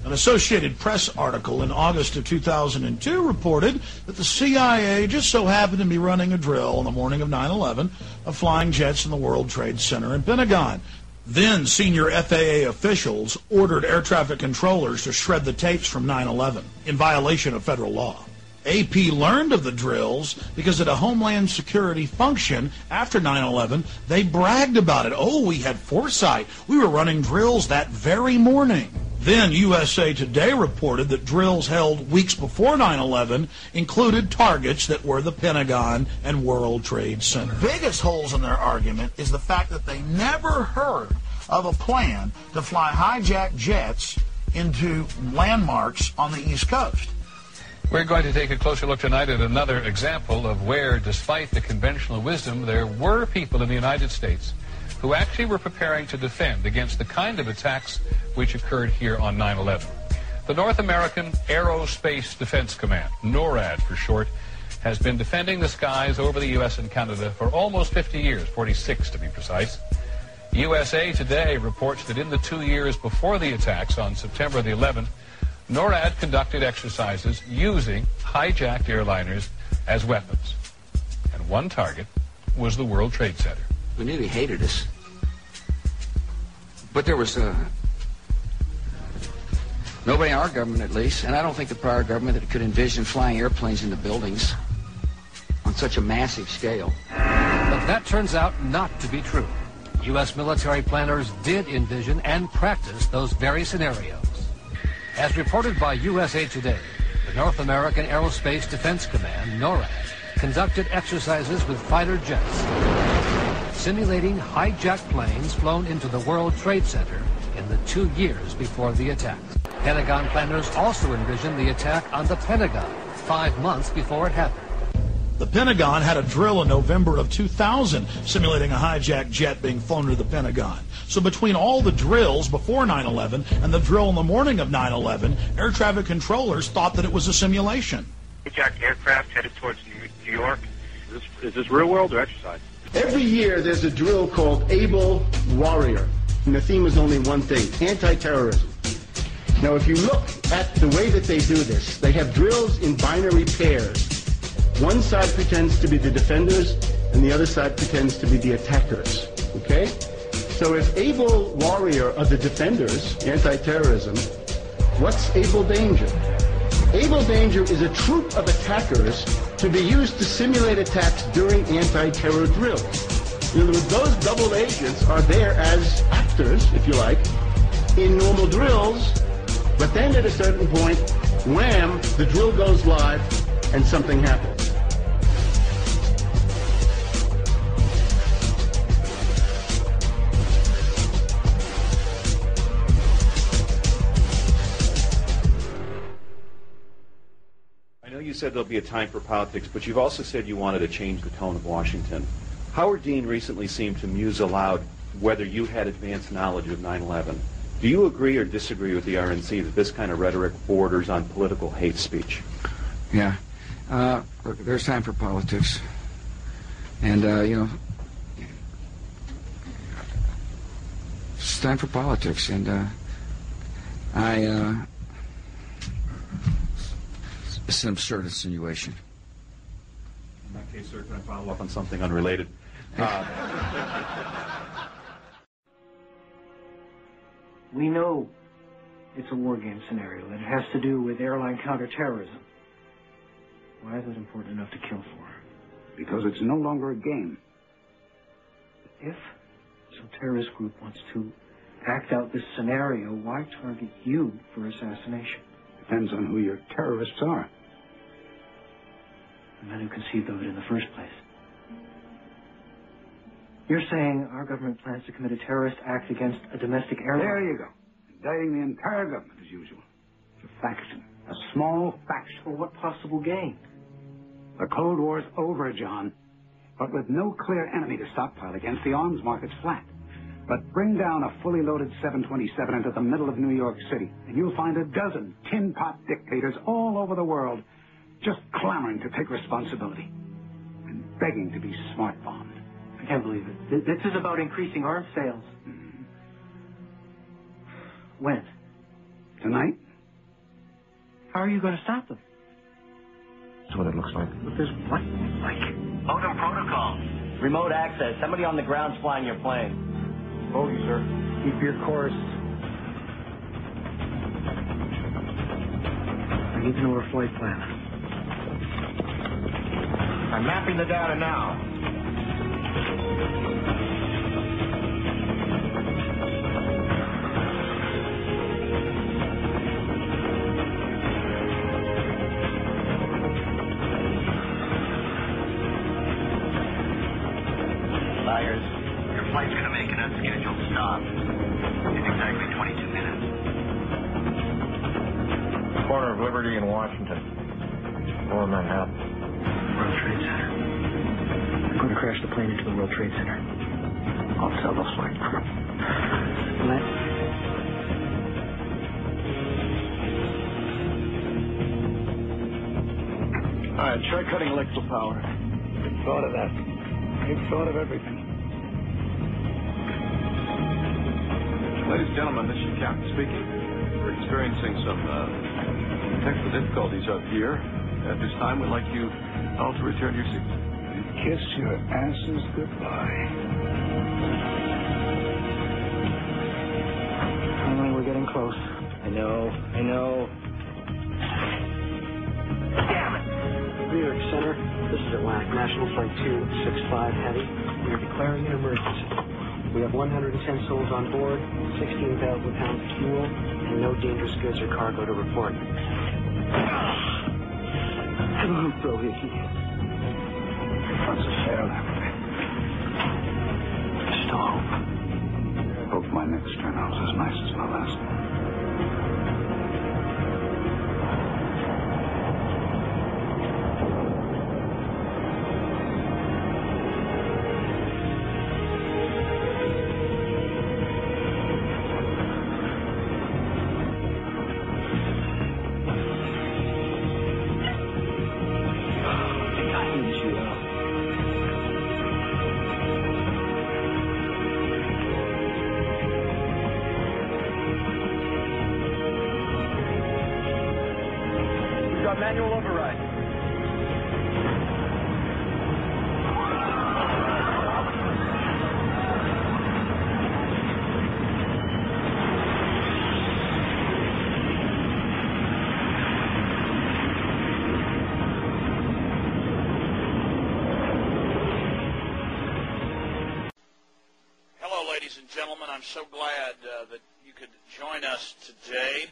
An Associated Press article in August of 2002 reported that the CIA just so happened to be running a drill on the morning of 9/11 of flying jets in the World Trade Center and Pentagon. Then senior FAA officials ordered air traffic controllers to shred the tapes from 9/11 in violation of federal law. AP learned of the drills because at a Homeland Security function after 9/11, they bragged about it. Oh, we had foresight. We were running drills that very morning. Then USA Today reported that drills held weeks before 9/11 included targets that were the Pentagon and World Trade Center. The biggest holes in their argument is the fact that they never heard of a plan to fly hijacked jets into landmarks on the East Coast. We're going to take a closer look tonight at another example of where, despite the conventional wisdom, there were people in the United States who actually were preparing to defend against the kind of attacks which occurred here on 9/11. The North American Aerospace Defense Command, NORAD for short, has been defending the skies over the U.S. and Canada for almost 50 years, 46 to be precise. USA Today reports that in the 2 years before the attacks on September the 11th, NORAD conducted exercises using hijacked airliners as weapons. And one target was the World Trade Center. We knew he hated us. But there was nobody in our government, at least, and I don't think the prior government that could envision flying airplanes into buildings on such a massive scale. But that turns out not to be true. U.S. military planners did envision and practice those very scenarios. As reported by USA Today, the North American Aerospace Defense Command, NORAD, conducted exercises with fighter jets, simulating hijacked planes flown into the World Trade Center in the 2 years before the attacks. Pentagon planners also envisioned the attack on the Pentagon 5 months before it happened. The Pentagon had a drill in November of 2000 simulating a hijacked jet being flown to the Pentagon. So between all the drills before 9/11 and the drill in the morning of 9/11, air traffic controllers thought that it was a simulation. Hijacked aircraft headed towards New York. Is this real world or exercise? Every year there's a drill called Able Warrior, and the theme is only one thing: anti-terrorism. Now if you look at the way that they do this, they have drills in binary pairs. One side pretends to be the defenders, and the other side pretends to be the attackers, okay? So if Able Warrior are the defenders, anti-terrorism, what's Able Danger? Able Danger is a troop of attackers to be used to simulate attacks during anti-terror drills. In other words, those double agents are there as actors, if you like, in normal drills, but then at a certain point, wham, the drill goes live and something happens. You said there'll be a time for politics, but you've also said you wanted to change the tone of Washington. Howard Dean recently seemed to muse aloud whether you had advanced knowledge of 9/11. Do you agree or disagree with the RNC that this kind of rhetoric borders on political hate speech? Yeah. Look, there's time for politics. And, it's time for politics. And, it's an absurd insinuation. In that case, sir, can I follow up on something unrelated? We know it's a war game scenario, and it has to do with airline counterterrorism. Why is it important enough to kill for? Because it's no longer a game. If some terrorist group wants to act out this scenario, why target you for assassination? Depends on who your terrorists are. The men who conceived of it in the first place. You're saying our government plans to commit a terrorist act against a domestic airline? There you go. Indicting the entire government, as usual. It's a faction. A small faction. For what possible gain? The Cold War's over, John. But with no clear enemy to stockpile against, the arms market's flat. But bring down a fully loaded 727 into the middle of New York City, and you'll find a dozen tin-pot dictators all over the world just clamoring to take responsibility and begging to be smart-bombed. I can't believe it. This is about increasing arms sales. Mm-hmm. When? Tonight? How are you going to stop them? That's what it looks like. But there's what? Like? Modem protocol. Remote access. Somebody on the ground's flying your plane. Bogey, sir. Keep your course. I need to know our flight plan. I'm mapping the data now. Liars, your flight's going to make an unscheduled stop in exactly 22 minutes. Corner of Liberty and Washington. Lower Manhattan. World Trade Center. I'm going to crash the plane into the World Trade Center. I'll tell the flight crew. Let. All right, try cutting electrical power. Good thought of that. Good thought of everything. Ladies and gentlemen, this is Captain speaking. We're experiencing some technical difficulties up here. At this time, we'd like you all to return to your seats. Kiss your asses goodbye. Finally, we're getting close. I know. Damn it! New York Center, this is Atlantic National Flight 265 Heavy. We are declaring an emergency. We have 110 souls on board, 16,000 pounds of fuel, and no dangerous goods or cargo to report. Come on, Bro Hickey. What's a fail everything? Still hope. I hope my next turnout's as nice as my last one. Manual override. Hello, ladies and gentlemen. I'm so glad that you could join us today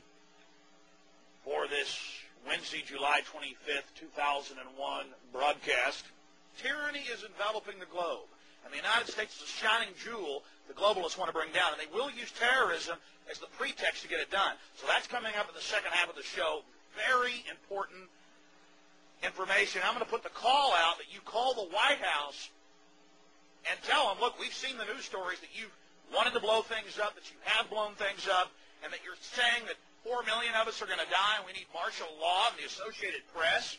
for this Wednesday, July 25th, 2001 broadcast. Tyranny is enveloping the globe, and the United States is a shining jewel the globalists want to bring down, and they will use terrorism as the pretext to get it done. So that's coming up in the second half of the show. Very important information. I'm going to put the call out that you call the White House and tell them, look, we've seen the news stories that you wanted to blow things up, that you have blown things up, and that you're saying that 4 million of us are going to die, and we need martial law and the Associated Press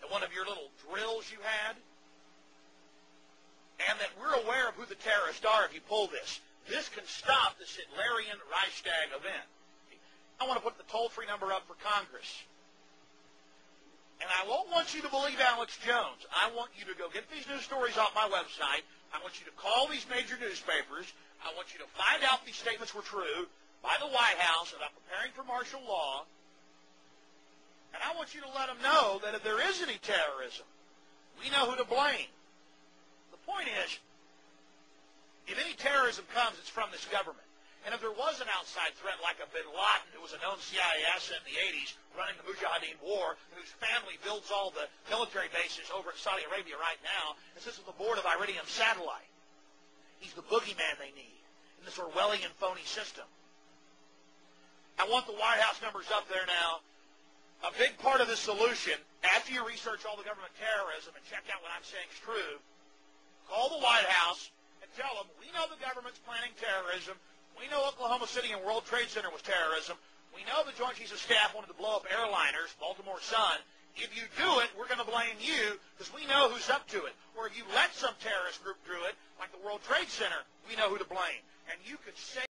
at one of your little drills you had, and that we're aware of who the terrorists are if you pull this. This can stop this Hitlerian Reichstag event. I want to put the toll-free number up for Congress. And I won't want you to believe Alex Jones. I want you to go get these news stories off my website. I want you to call these major newspapers. I want you to find out these statements were true by the White House about preparing for martial law, and I want you to let them know that if there is any terrorism, we know who to blame. The point is, if any terrorism comes, it's from this government. And if there was an outside threat like a bin Laden, who was a known CIA asset in the 80s, running the Mujahideen War, whose family builds all the military bases over in Saudi Arabia right now, and sits on the board of Iridium Satellite. He's the boogeyman they need in this Orwellian phony system. I want the White House numbers up there now. A big part of the solution, after you research all the government terrorism and check out what I'm saying is true, call the White House and tell them, we know the government's planning terrorism. We know Oklahoma City and World Trade Center was terrorism. We know the Joint Chiefs of Staff wanted to blow up airliners, Baltimore Sun. If you do it, we're going to blame you because we know who's up to it. Or if you let some terrorist group do it, like the World Trade Center, we know who to blame. And you could say